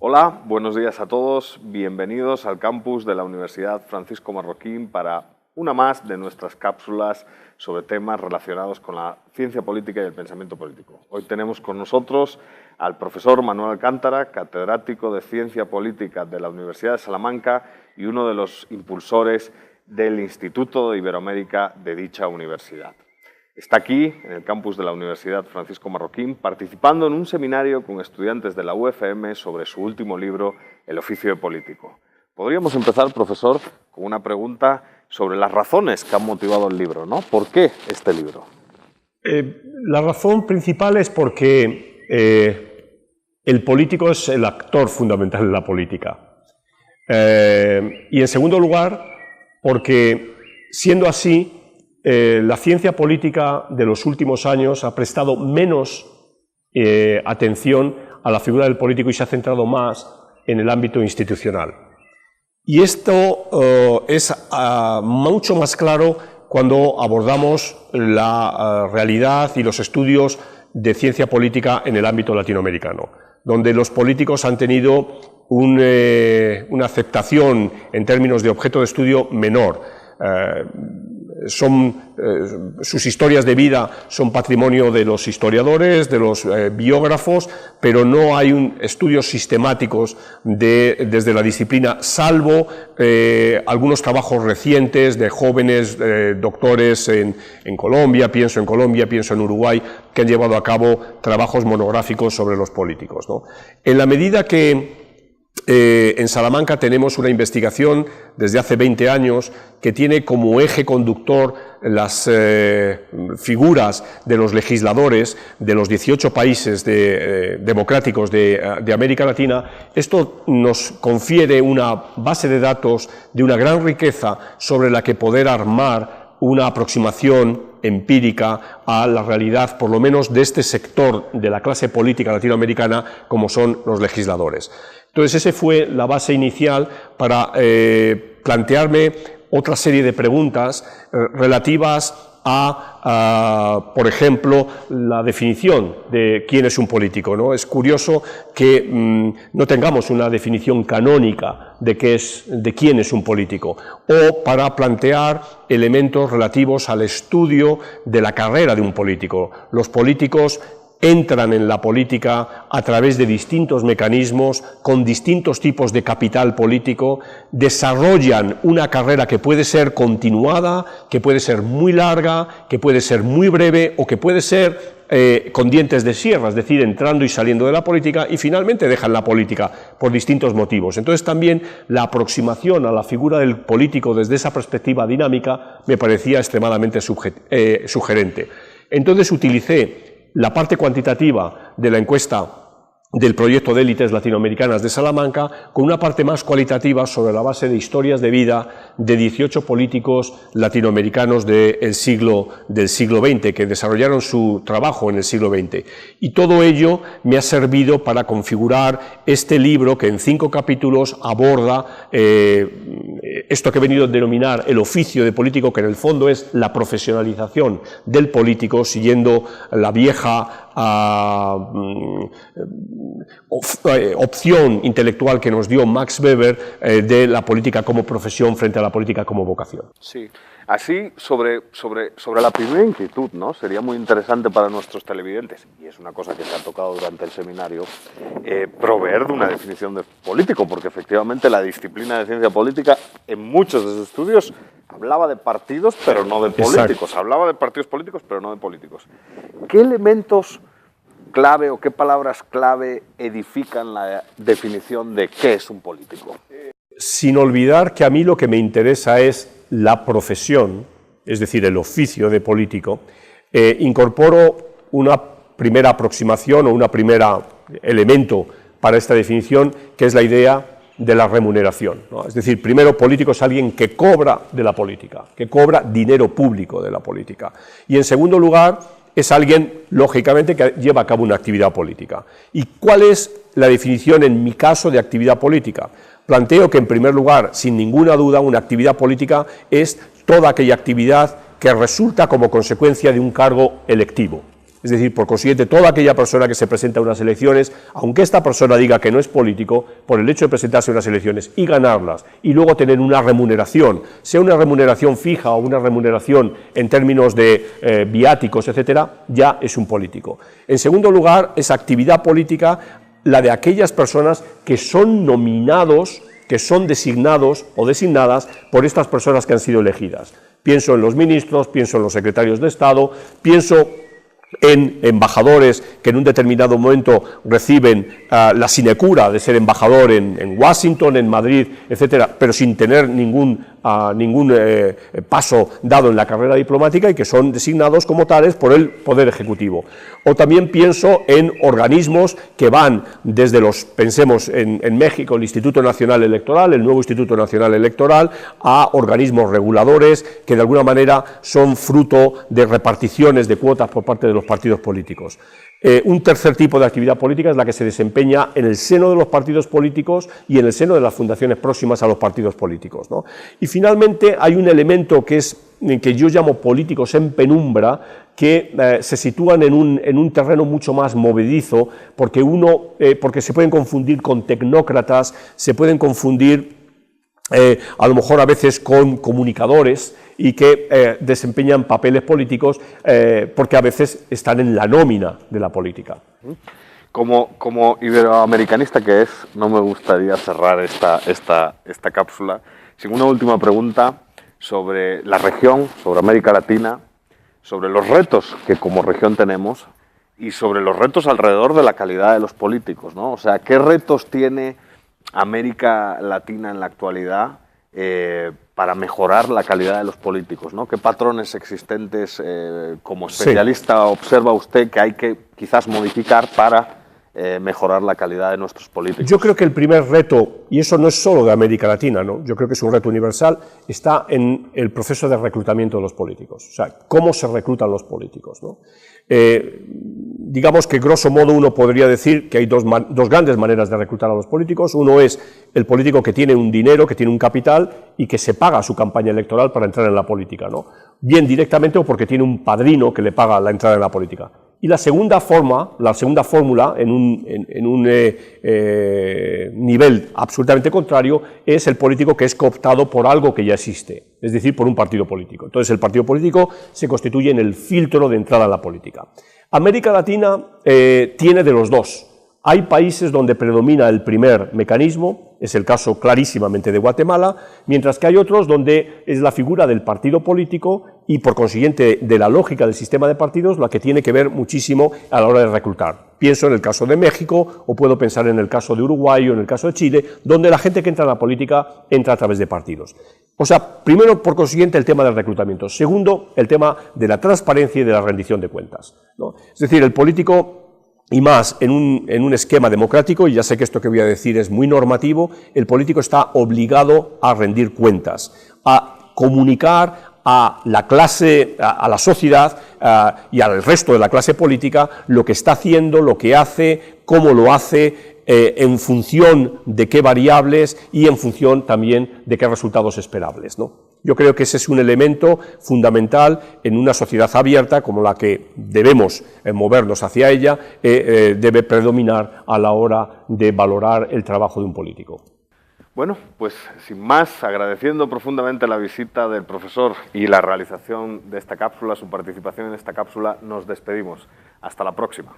Hola, buenos días a todos. Bienvenidos al campus de la Universidad Francisco Marroquín para una más de nuestras cápsulas sobre temas relacionados con la ciencia política y el pensamiento político. Hoy tenemos con nosotros al profesor Manuel Alcántara, catedrático de Ciencia Política de la Universidad de Salamanca y uno de los impulsores del Instituto de Iberoamérica de dicha universidad. Está aquí, en el campus de la Universidad Francisco Marroquín, participando en un seminario con estudiantes de la UFM sobre su último libro, El oficio de político. Podríamos empezar, profesor, con una pregunta sobre las razones que han motivado el libro, ¿no? ¿Por qué este libro? La razón principal es porque el político es el actor fundamental de la política. Y en segundo lugar, porque siendo así, la ciencia política de los últimos años ha prestado menos atención a la figura del político y se ha centrado más en el ámbito institucional. Y esto es mucho más claro cuando abordamos la realidad y los estudios de ciencia política en el ámbito latinoamericano, donde los políticos han tenido una aceptación en términos de objeto de estudio menor. Sus historias de vida son patrimonio de los historiadores, de los biógrafos, pero no hay estudios sistemáticos desde la disciplina, salvo algunos trabajos recientes de jóvenes doctores en Colombia, pienso en Uruguay, que han llevado a cabo trabajos monográficos sobre los políticos, ¿no? En la medida que en Salamanca tenemos una investigación desde hace 20 años que tiene como eje conductor las figuras de los legisladores de los 18 países democráticos de América Latina. Esto nos confiere una base de datos de una gran riqueza sobre la que poder armar una aproximación empírica a la realidad, por lo menos de este sector de la clase política latinoamericana, como son los legisladores. Entonces, esa fue la base inicial para plantearme otra serie de preguntas relativas a, por ejemplo, la definición de quién es un político, ¿no? Es curioso que no tengamos una definición canónica de quién es un político, o para plantear elementos relativos al estudio de la carrera de un político. Los políticos entran en la política a través de distintos mecanismos, con distintos tipos de capital político, desarrollan una carrera que puede ser continuada, que puede ser muy larga, que puede ser muy breve o que puede ser con dientes de sierra, es decir, entrando y saliendo de la política y finalmente dejan la política por distintos motivos. Entonces también la aproximación a la figura del político desde esa perspectiva dinámica me parecía extremadamente sugerente. Entonces utilicé la parte cuantitativa de la encuesta del proyecto de élites latinoamericanas de Salamanca, con una parte más cualitativa sobre la base de historias de vida de 18 políticos latinoamericanos del siglo XX, que desarrollaron su trabajo en el siglo XX. Y todo ello me ha servido para configurar este libro que en 5 capítulos aborda esto que he venido a denominar el oficio de político, que en el fondo es la profesionalización del político, siguiendo la vieja opción intelectual que nos dio Max Weber de la política como profesión frente a la política como vocación. Sí. Así, sobre la primera inquietud, ¿no? Sería muy interesante para nuestros televidentes, y es una cosa que se ha tocado durante el seminario, proveer de una definición de político, porque efectivamente la disciplina de ciencia política en muchos de sus estudios hablaba de partidos, pero no de políticos. Exacto. Hablaba de partidos políticos, pero no de políticos. ¿Qué elementos clave o qué palabras clave edifican la definición de qué es un político? Sin olvidar que a mí lo que me interesa es la profesión, es decir, el oficio de político, incorporo una primera aproximación o un primer elemento para esta definición, que es la idea de la remuneración, ¿no? Es decir, primero, político es alguien que cobra de la política, que cobra dinero público de la política. Y en segundo lugar, es alguien, lógicamente, que lleva a cabo una actividad política. ¿Y cuál es la definición, en mi caso, de actividad política? Planteo que, en primer lugar, sin ninguna duda, una actividad política es toda aquella actividad que resulta como consecuencia de un cargo electivo. Es decir, por consiguiente, toda aquella persona que se presenta a unas elecciones, aunque esta persona diga que no es político, por el hecho de presentarse a unas elecciones y ganarlas, y luego tener una remuneración, sea una remuneración fija o una remuneración en términos de viáticos, etcétera, ya es un político. En segundo lugar, es actividad política la de aquellas personas que son nominados, que son designados o designadas por estas personas que han sido elegidas. Pienso en los ministros, pienso en los secretarios de Estado, pienso en embajadores que en un determinado momento reciben la sinecura de ser embajador en Washington, en Madrid, etcétera, pero sin tener ningún paso dado en la carrera diplomática y que son designados como tales por el Poder Ejecutivo. O también pienso en organismos que van desde pensemos en México, el Instituto Nacional Electoral, el nuevo Instituto Nacional Electoral, a organismos reguladores que de alguna manera son fruto de reparticiones de cuotas por parte de los partidos políticos. Un tercer tipo de actividad política es la que se desempeña en el seno de los partidos políticos y en el seno de las fundaciones próximas a los partidos políticos, ¿no? Y finalmente hay un elemento que yo llamo políticos en penumbra, que se sitúan en un terreno mucho más movedizo, porque se pueden confundir con tecnócratas, se pueden confundir a lo mejor a veces con comunicadores y que desempeñan papeles políticos porque a veces están en la nómina de la política. Como iberoamericanista que es, no me gustaría cerrar esta cápsula sin una última pregunta sobre la región, sobre América Latina, sobre los retos que como región tenemos y sobre los retos alrededor de la calidad de los políticos, ¿no? O sea, ¿qué retos tiene América Latina en la actualidad para mejorar la calidad de los políticos, ¿no? ¿Qué patrones existentes, como especialista, observa usted que hay que quizás modificar para mejorar la calidad de nuestros políticos? Yo creo que el primer reto, y eso no es solo de América Latina, ¿no? Yo creo que es un reto universal, está en el proceso de reclutamiento de los políticos, o sea, cómo se reclutan los políticos, ¿no? Digamos que grosso modo uno podría decir que hay dos grandes maneras de reclutar a los políticos. Uno es el político que tiene un dinero, que tiene un capital y que se paga su campaña electoral para entrar en la política, ¿no? Bien directamente o porque tiene un padrino que le paga la entrada en la política. Y la segunda fórmula, en un nivel absolutamente contrario, es el político que es cooptado por algo que ya existe, es decir, por un partido político. Entonces el partido político se constituye en el filtro de entrada a la política. América Latina tiene de los dos. Hay países donde predomina el primer mecanismo, es el caso clarísimamente de Guatemala, mientras que hay otros donde es la figura del partido político y por consiguiente de la lógica del sistema de partidos la que tiene que ver muchísimo a la hora de reclutar. Pienso en el caso de México o puedo pensar en el caso de Uruguay o en el caso de Chile, donde la gente que entra en la política entra a través de partidos. O sea, primero, por consiguiente, el tema del reclutamiento. Segundo, el tema de la transparencia y de la rendición de cuentas, ¿no? Es decir, el político, y más en un esquema democrático, y ya sé que esto que voy a decir es muy normativo, el político está obligado a rendir cuentas, a comunicar a la clase, a la sociedad y al resto de la clase política lo que está haciendo, lo que hace, cómo lo hace, en función de qué variables y en función también de qué resultados esperables, ¿no? Yo creo que ese es un elemento fundamental en una sociedad abierta como la que debemos movernos hacia ella, debe predominar a la hora de valorar el trabajo de un político. Bueno, pues sin más, agradeciendo profundamente la visita del profesor y la realización de esta cápsula, su participación en esta cápsula, nos despedimos. Hasta la próxima.